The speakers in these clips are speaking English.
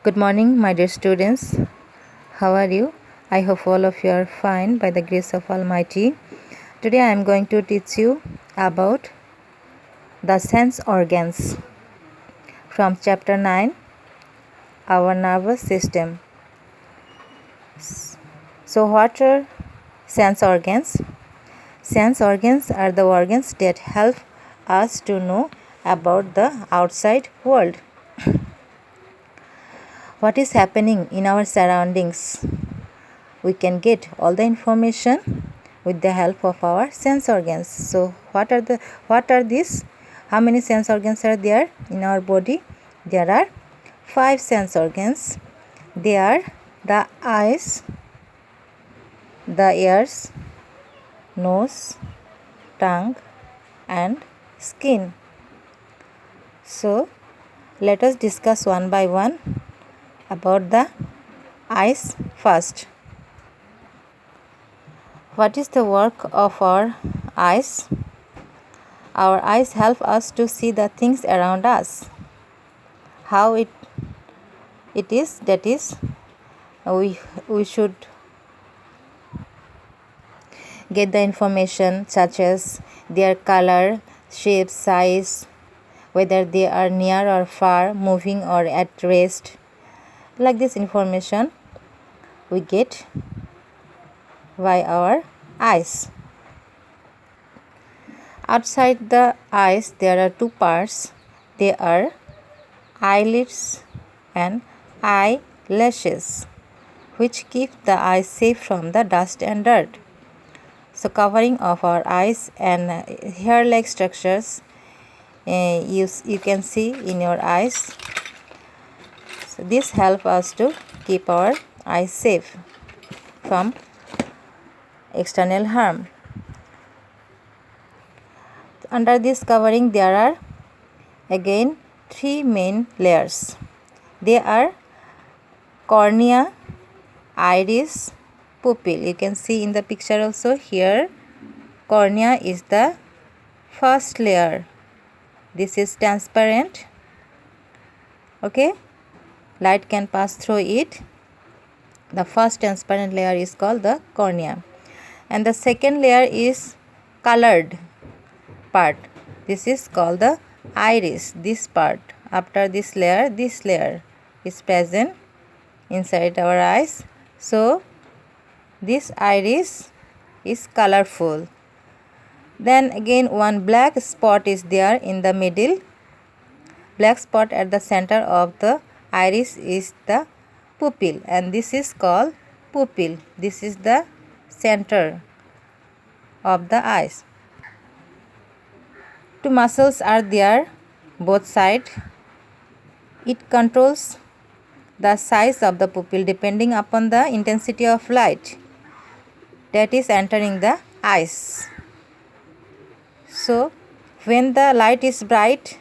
Good morning, my dear students. How are you? I hope all of you are fine by the grace of Almighty. Today I am going to teach you about the sense organs from chapter 9, our nervous system. So, what are sense organs? Sense organs are the organs that help us to know about the outside world. What is happening in our surroundings? We can get all the information with the help of our sense organs. So what are these? How many sense organs are there in our body? There are 5 sense organs. They are the eyes, the ears, nose, tongue and skin. So let us discuss one by one about the eyes first. What is the work of our eyes? Our eyes help us to see the things around us. How it is, that is, we should get the information such as their color, shape, size, whether they are near or far, moving or at rest. Like this information we get by our eyes. Outside the eyes there are 2 parts. They are eyelids and eyelashes, which keep the eyes safe from the dust and dirt. So covering of our eyes and hair-like structures you can see in your eyes. So this help us to keep our eyes safe from external harm. Under this covering there are again 3 main layers. They are cornea, iris, pupil. You can see in the picture also here. Cornea is the first layer. This is transparent. Okay, light can pass through it. The first transparent layer is called the cornea, and the second layer is colored part. This is called the iris. This part, after this layer is present inside our eyes. So this iris is colorful. Then again one black spot is there in the middle. Black spot at the center of the iris is the pupil, and this is called pupil. This is the center of the eyes. 2 muscles are there both sides. It controls the size of the pupil depending upon the intensity of light that is entering the eyes. So when the light is bright,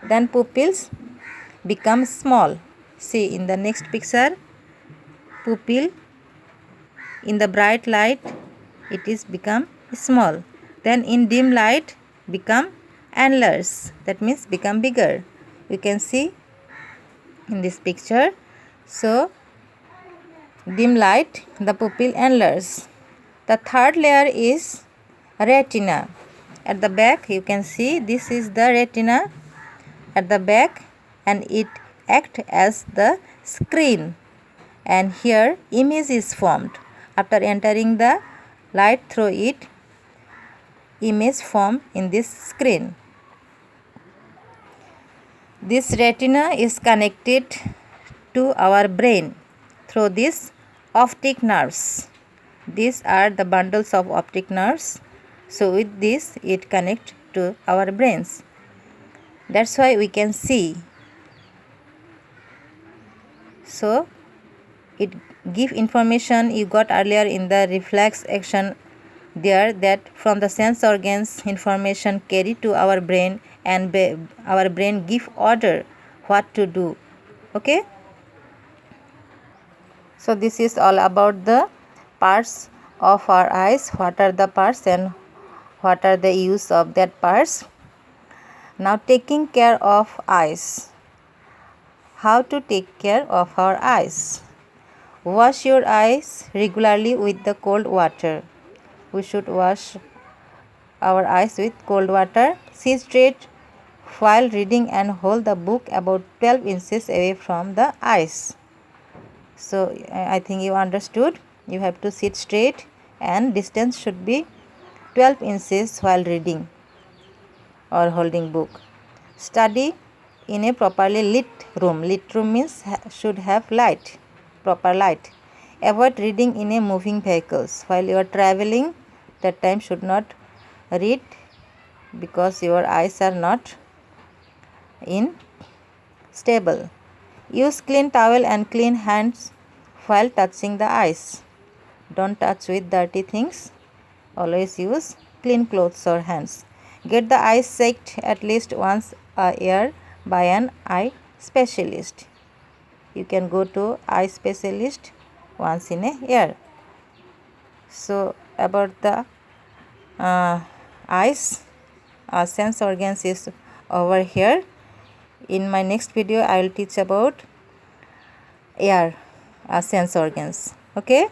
then pupils become small. See in the next picture, pupil in the bright light it is become small. Then in dim light become antlers, that means become bigger. You can see in this picture. So dim light, the pupil antlers. The third layer is retina. At the back you can see this is the retina at the back, and it acts as the screen, and here image is formed. After entering the light through it, image formed in this screen. This retina is connected to our brain through these optic nerves. These are the bundles of optic nerves. So with this it connects to our brains. That's why we can see. So it give information you got earlier in the reflex action there, that from the sense organs information carried to our brain, and our brain give order what to do. Okay, so this is all about the parts of our eyes. What are the parts and what are the use of that parts? Now taking care of eyes. How to take care of our eyes. Wash your eyes regularly with the cold water. We should wash our eyes with cold water. Sit straight while reading and hold the book about 12 inches away from the eyes. So I think you understood. You have to sit straight and distance should be 12 inches while reading or holding book. Study in a properly lit room. Lit room means should have light, proper light. Avoid reading in a moving vehicles. While you are traveling, that time should not read because your eyes are not in stable. Use clean towel and clean hands while touching the eyes. Don't touch with dirty things. Always use clean clothes or hands. Get the eyes checked at least once a year by an eye specialist. You can go to eye specialist once in a year. So about the eyes, sense organs is over here. In my next video I will teach about ear sense organs. Okay.